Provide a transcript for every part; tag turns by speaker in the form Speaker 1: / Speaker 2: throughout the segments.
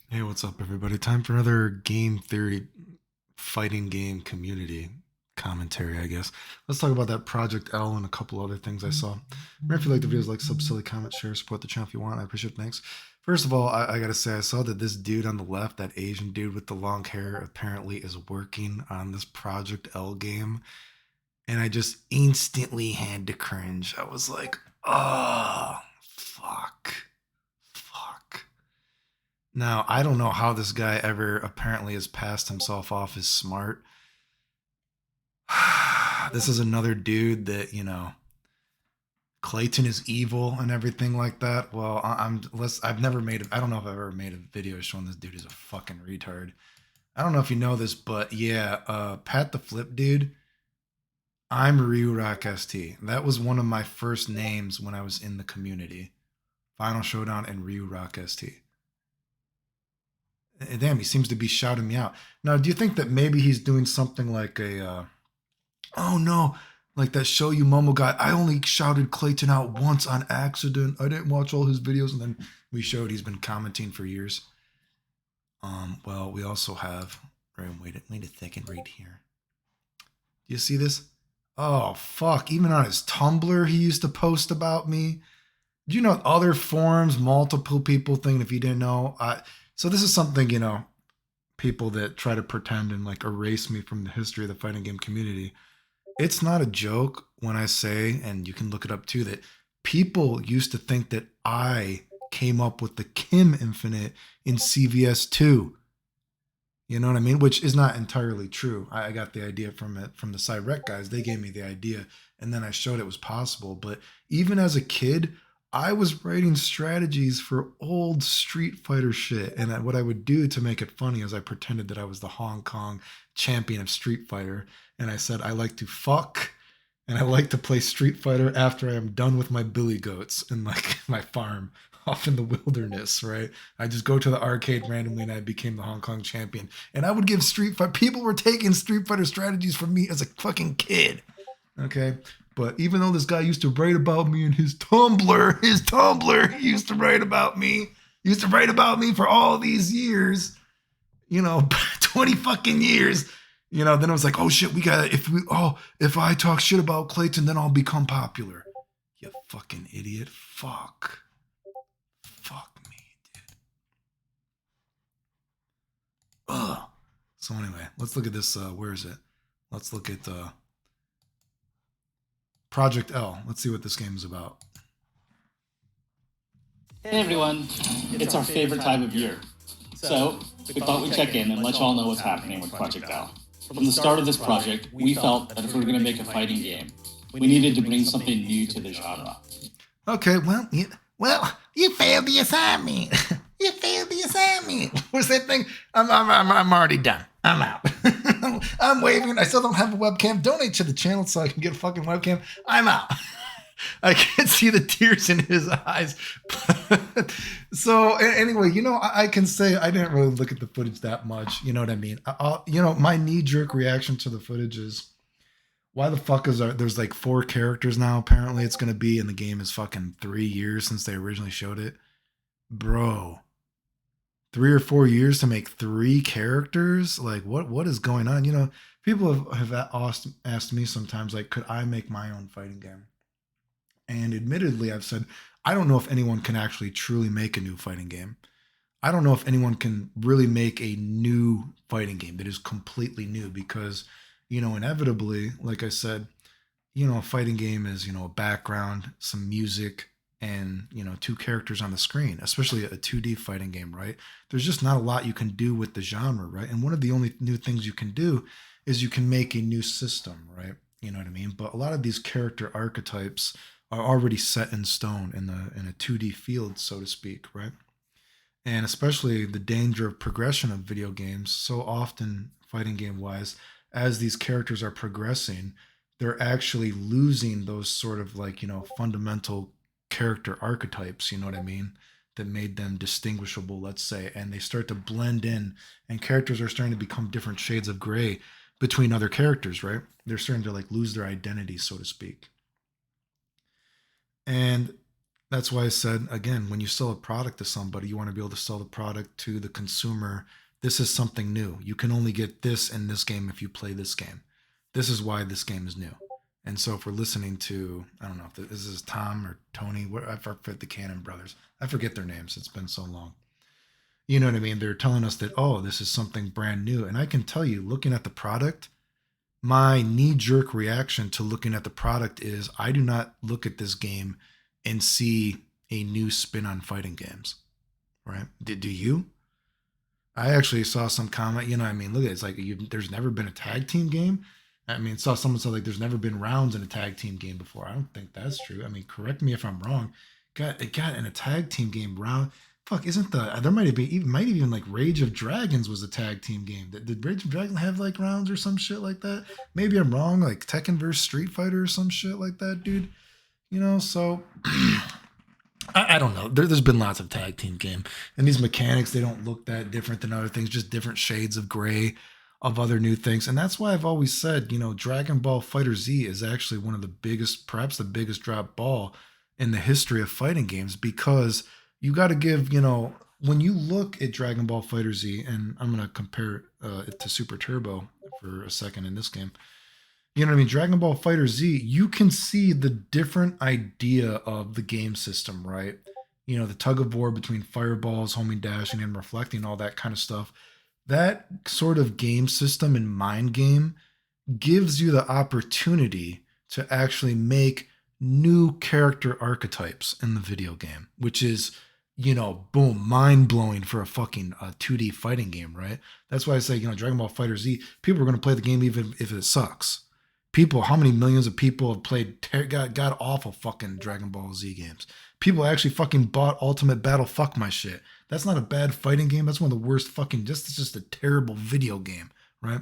Speaker 1: Hey, what's up, everybody? Time for another game theory fighting game community commentary, I guess. Let's talk about that Project L and a couple other things I saw. Remember, if you like the videos, like, sub, silly, comment, share, support the channel if you want. I appreciate it. Thanks. First of all, I gotta say, I saw that this dude on the left, that Asian dude with the long hair, apparently is working on this Project L game. And I just instantly had to cringe. I was like, oh, fuck. Fuck. Now, I don't know how this guy ever apparently has passed himself off as smart. This is another dude that, Clayton is evil and everything like that. Well, I've never made, I don't know if I've ever made a video showing this dude is a fucking retard. I don't know if you know this, but yeah, Pat the Flip dude, I'm Ryu Rock ST. That was one of my first names when I was in the community. Final Showdown and Ryu Rock ST. Damn, he seems to be shouting me out. Now, do you think that maybe he's doing something like oh no, like that Show You Momo guy? I only shouted Clayton out once on accident. I didn't watch all his videos, and then we showed he's been commenting for years. Well, we also have. Wait a second, right here. Do you see this? Oh fuck! Even on his Tumblr, he used to post about me. Do you know other forums? Multiple people think. If you didn't know, so this is something people that try to pretend and like erase me from the history of the fighting game community. It's not a joke when I say, and you can look it up too, that people used to think that I came up with the Kim Infinite in CVS 2. You know what I mean? Which is not entirely true. I got the idea from it from the Cyrec guys. They gave me the idea, and then I showed it was possible. But even as a kid, I was writing strategies for old Street Fighter shit. And what I would do to make it funny is I pretended that I was the Hong Kong champion of Street Fighter. And I said, I like to fuck and I like to play Street Fighter after I am done with my billy goats in like my farm off in the wilderness, right? I just go to the arcade randomly and I became the Hong Kong champion. And I would give Street Fighter, people were taking Street Fighter strategies from me as a fucking kid. Okay. But even though this guy used to write about me in his Tumblr, he used to write about me, he used to write about me for all these years, 20 fucking years. Then it was like, oh shit, if I talk shit about Clayton, then I'll become popular. You fucking idiot. Fuck. Fuck me, dude. Ugh. So anyway, let's look at this. Where is it? Let's look at Project L. Let's see what this game is about.
Speaker 2: Hey everyone, it's our favorite time of year. So, we thought we'd check in and let y'all know what's happening with Project L. From the start of this project, we felt that if we were going to make a fighting game, we needed to bring something new to the genre.
Speaker 1: Okay, you failed the assignment. You failed the assignment. What's that thing? I'm already done. I'm out. I'm waving. I still don't have a webcam. Donate to the channel so I can get a fucking webcam. I'm out. I can see the tears in his eyes. So anyway, I can say I didn't really look at the footage that much. You know what I mean? My knee jerk reaction to the footage is, why the fuck there's like 4 characters now? Apparently, it's gonna be, and the game is fucking 3 years since they originally showed it, bro. 3 or 4 years to make 3 characters? Like, what is going on? People have asked me sometimes, like, could I make my own fighting game? And admittedly, I've said, I don't know if anyone can actually truly make a new fighting game. I don't know if anyone can really make a new fighting game that is completely new because, inevitably, like I said, a fighting game is, a background, some music, and, 2 characters on the screen, especially a 2D fighting game, right? There's just not a lot you can do with the genre, right? And one of the only new things you can do is you can make a new system, right? You know what I mean? But a lot of these character archetypes are already set in stone in a 2D field, so to speak, right? And especially the danger of progression of video games, so often fighting game wise, as these characters are progressing, they're actually losing those sort of like, fundamental character archetypes, you know what I mean, that made them distinguishable, let's say, and they start to blend in, and characters are starting to become different shades of gray between other characters, right? They're starting to like lose their identity, so to speak. And That's why I said again, when you sell a product to somebody, you want to be able to sell the product to the consumer. This is something new. You can only get this in this game if you play this game. This is why this game is new. And so if we're listening to, I don't know if this is Tom or Tony, I forget the Cannon brothers. I forget their names. It's been so long. You know what I mean? They're telling us that, oh, this is something brand new. And I can tell you, looking at the product, my knee jerk reaction to looking at the product is I do not look at this game and see a new spin on fighting games, right? Do you? I actually saw some comment, you know, I mean, look at it, it's like there's never been a tag team game. I mean, saw someone say like there's never been rounds in a tag team game before. I don't think that's true. I mean, correct me if I'm wrong. Got in a tag team game round. Fuck, isn't there might even like Rage of Dragons was a tag team game. Did Rage of Dragons have like rounds or some shit like that? Maybe I'm wrong. Like Tekken versus Street Fighter or some shit like that, dude. You know, so I don't know. There's been lots of tag team game, and these mechanics they don't look that different than other things. Just different shades of gray of other new things, and that's why I've always said, you know, Dragon Ball Fighter Z is actually one of the biggest, perhaps the biggest drop ball in the history of fighting games because you got to give, you know, when you look at Dragon Ball Fighter Z, and I'm gonna compare it to Super Turbo for a second in this game. You know what I mean? Dragon Ball Fighter Z, you can see the different idea of the game system, right? You know, the tug of war between fireballs, homing, dashing, and reflecting, all that kind of stuff. That sort of game system and mind game gives you the opportunity to actually make new character archetypes in the video game, which is, you know, boom, mind blowing for a fucking 2D fighting game, right? That's why I say, you know, Dragon Ball Fighter Z, people are going to play the game even if it sucks. People, how many millions of people have played god awful fucking Dragon Ball Z games? People actually fucking bought Ultimate Battle. Fuck my shit. That's not a bad fighting game. That's one of the worst fucking. It's just a terrible video game, right?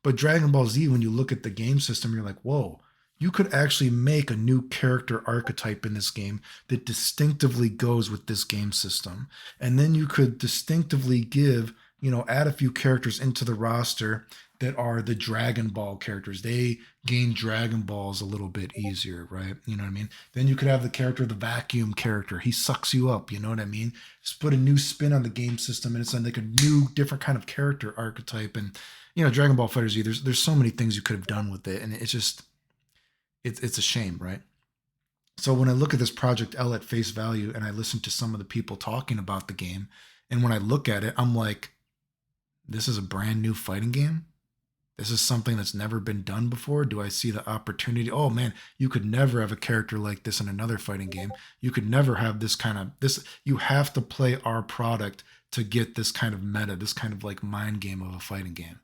Speaker 1: But Dragon Ball Z, when you look at the game system, you're like, whoa, you could actually make a new character archetype in this game that distinctively goes with this game system. And then you could distinctively give, you know, add a few characters into the roster that are the Dragon Ball characters. They gain Dragon Balls a little bit easier, right? You know what I mean? Then you could have the character, the vacuum character. He sucks you up, you know what I mean? Just put a new spin on the game system and it's like a new, different kind of character archetype. And you know, Dragon Ball Fighter Z, there's so many things you could have done with it, and it's just it's a shame, right? So when I look at this Project L at face value, and I listen to some of the people talking about the game, and when I look at it, I'm like, this is a brand new fighting game. This is something that's never been done before. Do I see the opportunity? Oh man, you could never have a character like this in another fighting game. You could never have this kind of this. You have to play our product to get this kind of meta, this kind of like mind game of a fighting game.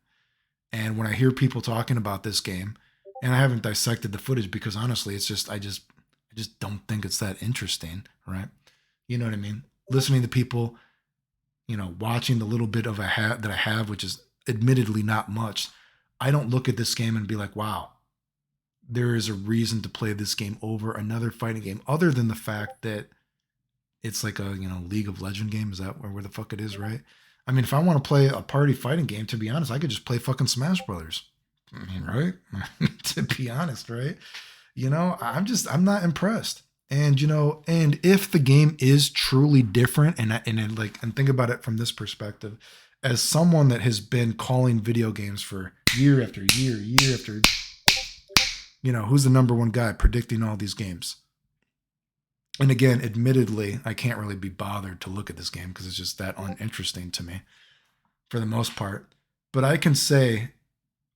Speaker 1: And when I hear people talking about this game, and I haven't dissected the footage because honestly, it's just I just don't think it's that interesting, right? You know what I mean? Listening to people, you know, watching the little bit of a hat that I have, which is admittedly not much. I don't look at this game and be like, wow, there is a reason to play this game over another fighting game, other than the fact that it's like a, you know, League of Legend game. Is that where the fuck it is, right? I mean, if I want to play a party fighting game, to be honest, I could just play fucking Smash Brothers. I mean, right? To be honest, right? You know, I'm not impressed. And you know, and if the game is truly different, and think about it from this perspective, as someone that has been calling video games for year after year, year after, you know, who's the number one guy predicting all these games? And again, admittedly, I can't really be bothered to look at this game because it's just that uninteresting to me for the most part. But I can say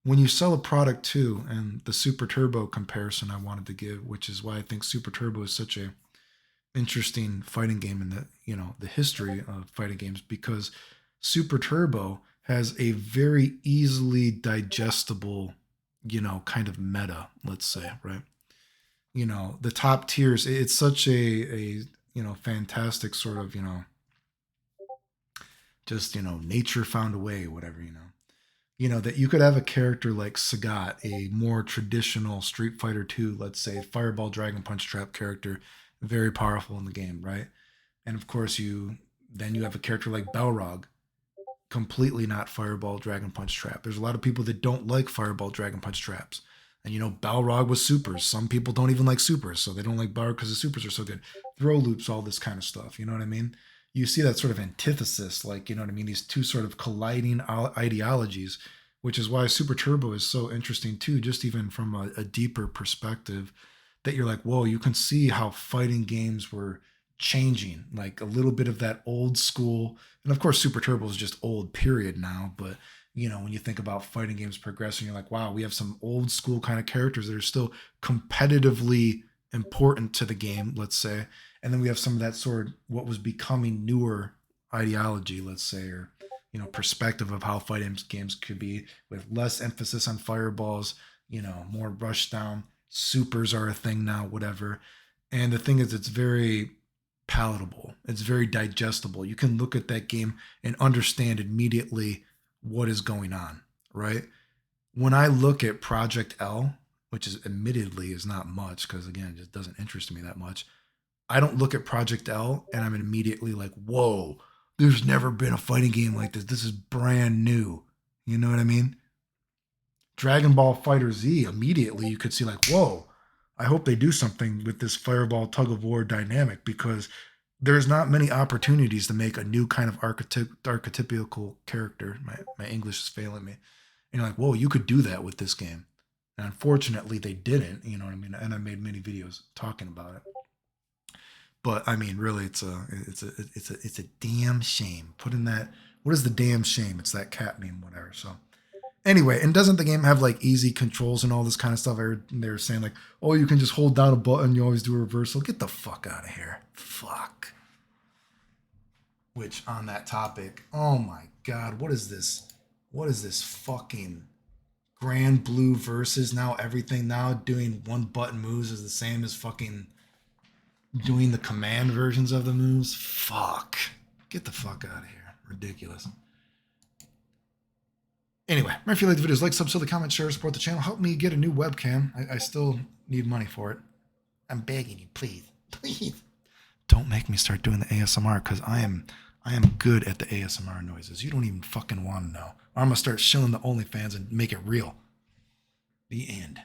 Speaker 1: when you sell a product too, and the Super Turbo comparison I wanted to give, which is why I think Super Turbo is such a interesting fighting game in the, you know, the history of fighting games, because Super Turbo has a very easily digestible, you know, kind of meta, let's say, right? You know, the top tiers, it's such a you know, fantastic sort of, you know, just, you know, nature found a way, whatever, you know, that you could have a character like Sagat, a more traditional Street Fighter 2, let's say, Fireball Dragon Punch Trap character, very powerful in the game, right? And of course, you have a character like Balrog, completely not Fireball Dragon Punch Trap. There's a lot of people that don't like Fireball Dragon Punch Traps. And Balrog was supers. Some people don't even like supers, so they don't like Balrog because the supers are so good. Throw loops, all this kind of stuff. You know what I mean? You see that sort of antithesis, like, you know what I mean? These two sort of colliding ideologies, which is why Super Turbo is so interesting too, just even from a deeper perspective, that you're like, whoa, you can see how fighting games were changing, like a little bit of that old school. And of course, Super Turbo is just old, period, now. But when you think about fighting games progressing, you're like, wow, we have some old school kind of characters that are still competitively important to the game, let's say. And then we have some of that sort of what was becoming newer ideology, let's say, or perspective of how fighting games could be, with less emphasis on fireballs, more rush down. Supers are a thing now, whatever. And the thing is, it's very palatable. It's very digestible. You can look at that game and understand immediately what is going on, right? When I look at Project L, which is admittedly is not much because again, it just doesn't interest me that much. I don't look at Project L and I'm immediately like, whoa, there's never been a fighting game like this. This is brand new. You know what I mean? Dragon Ball Fighter Z, immediately you could see like, whoa, I hope they do something with this fireball tug of war dynamic, because there's not many opportunities to make a new kind of archetypical character. My English is failing me. And you're like, whoa, you could do that with this game. And unfortunately, they didn't. You know what I mean? And I made many videos talking about it. But I mean, really, it's a damn shame. Put in that. What is the damn shame? It's that cat meme, whatever. So anyway, and doesn't the game have like easy controls and all this kind of stuff? They were saying like, oh, you can just hold down a button. You always do a reversal. Get the fuck out of here. Fuck. Which on that topic, oh my god, what is this? What is this fucking Grand Blue versus now everything now doing one button moves is the same as fucking doing the command versions of the moves? Fuck. Get the fuck out of here. Ridiculous. Anyway, if you like the videos, like, subscribe, comment, share, support the channel. Help me get a new webcam. I still need money for it. I'm begging you, please. Please. Don't make me start doing the ASMR, because I am good at the ASMR noises. You don't even fucking want to know. Or I'm going to start showing the OnlyFans and make it real. The end.